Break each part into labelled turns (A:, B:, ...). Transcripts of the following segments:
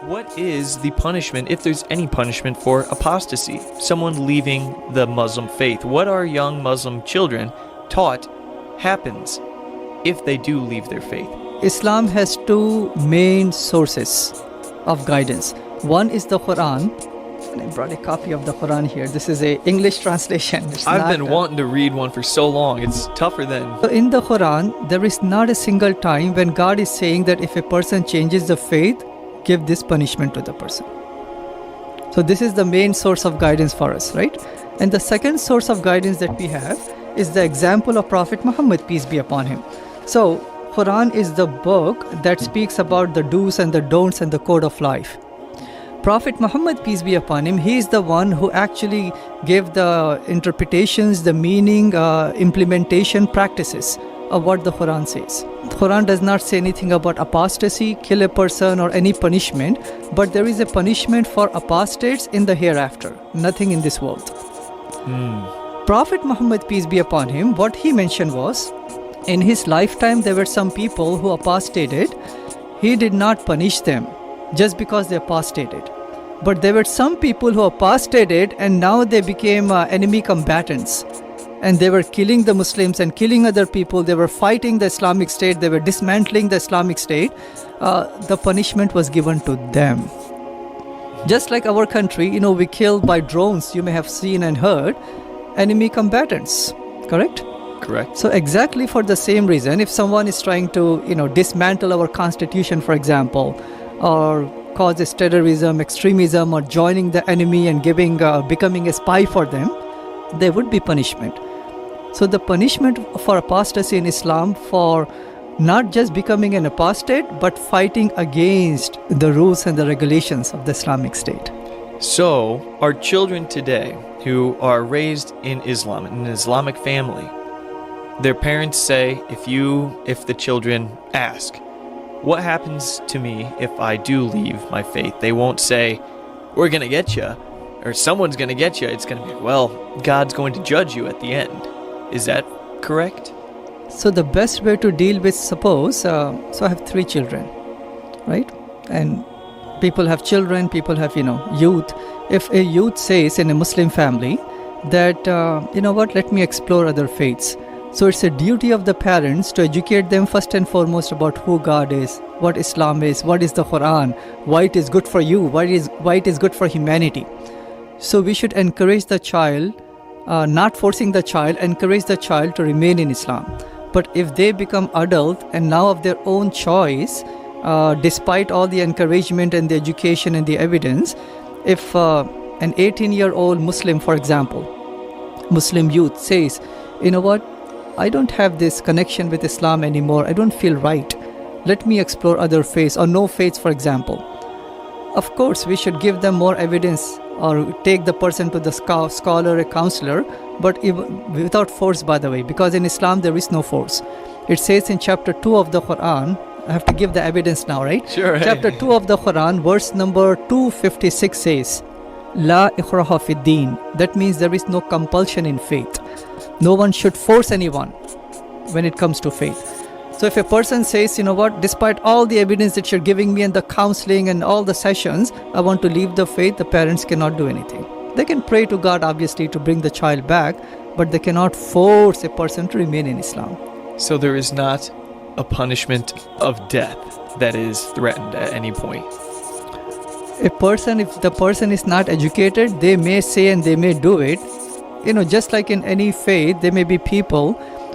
A: What is the punishment, if there's any punishment, for apostasy? Someone leaving the Muslim faith. What are young Muslim children taught happens if they do leave their faith?
B: Islam has two main sources of guidance. One is the Quran. And I brought a copy of the Quran here. This is an English translation.
A: I've been wanting to read one for so long. It's tougher than...
B: So in the Quran, there is not a single time when God is saying that if a person changes the faith, give this punishment to the person. So this is the main source of guidance for us, right? And the second source of guidance that we have is the example of Prophet Muhammed, peace be upon him. So Quran is the book that speaks about the do's and the don'ts and the code of life. Prophet Muhammad, peace be upon him, he is the one who actually gave the interpretations, the meaning, implementation practices of what the Quran says. The Quran does not say anything about apostasy, kill a person or any punishment, but there is a punishment for apostates in the hereafter, nothing in this world. Prophet Muhammad, peace be upon him, what he mentioned was, in his lifetime there were some people who apostated. He did not punish them just because they apostated. But there were some people who apostated and now they became enemy combatants. And they were killing the Muslims and killing other people. They were fighting the Islamic State. They were dismantling the Islamic State. The punishment was given to them. Just like our country, we kill by drones, you may have seen and heard, enemy combatants, correct?
A: Correct.
B: So exactly for the same reason, if someone is trying to, dismantle our constitution, for example, or causes terrorism, extremism, or joining the enemy and becoming a spy for them, there would be punishment. So the punishment for apostasy in Islam for not just becoming an apostate, but fighting against the rules and the regulations of the Islamic State.
A: So, our children today who are raised in Islam, in an Islamic family, their parents say, if the children ask, what happens to me if I do leave my faith? They won't say, we're going to get you, or someone's going to get you. It's going to be, well, God's going to judge you at the end. Is that correct?
B: So the best way to deal with, suppose, so I have 3 children, right? And people have children, people have, youth. If a youth says in a Muslim family that, let me explore other faiths. So it's a duty of the parents to educate them first and foremost about who God is, what Islam is, what is the Quran, why it is good for you, why it is good for humanity. So we should encourage the child, not forcing the child, encourage the child to remain in Islam. But if they become adult and now of their own choice, despite all the encouragement and the education and the evidence, if an 18-year-old Muslim, for example, Muslim youth says, I don't have this connection with Islam anymore. I don't feel right. Let me explore other faiths or no faiths, for example. Of course, we should give them more evidence or take the person to the scholar, a counselor, but without force, by the way, because in Islam there is no force. It says in chapter 2 of the Quran, I have to give the evidence now, right?
A: Sure.
B: Chapter 2 of the Quran, verse number 256 says, La ikraha fid din. That means there is no compulsion in faith. No one should force anyone when it comes to faith. So if a person says, despite all the evidence that you're giving me and the counseling and all the sessions, I want to leave the faith, the parents cannot do anything. They can pray to God, obviously, to bring the child back, but they cannot force a person to remain in Islam.
A: So there is not a punishment of death that is threatened at any point.
B: If the person is not educated, they may say and they may do it. Just like in any faith, there may be people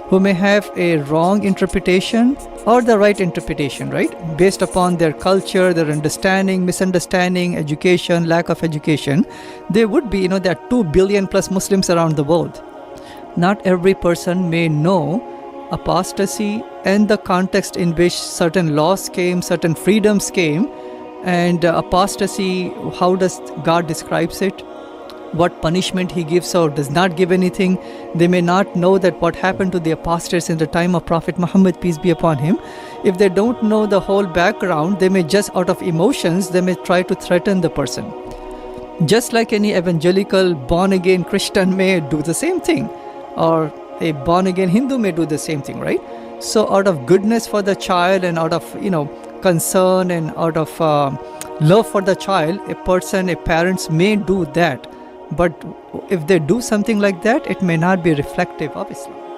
B: who may have a wrong interpretation or the right interpretation, right? Based upon their culture, their understanding, misunderstanding, education, lack of education. There would be, there are 2 billion plus Muslims around the world. Not every person may know apostasy and the context in which certain laws came, certain freedoms came, and apostasy, how does God describes it? What punishment he gives or does not give anything. They may not know that what happened to the apostates in the time of Prophet Muhammad, peace be upon him. If they don't know the whole background, they may just out of emotions, they may try to threaten the person. Just like any evangelical born-again Christian may do the same thing, or a born-again Hindu may do the same thing, right? So out of goodness for the child and out of, concern and out of love for the child, a parents may do that, but if they do something like that, it may not be reflective of Islam.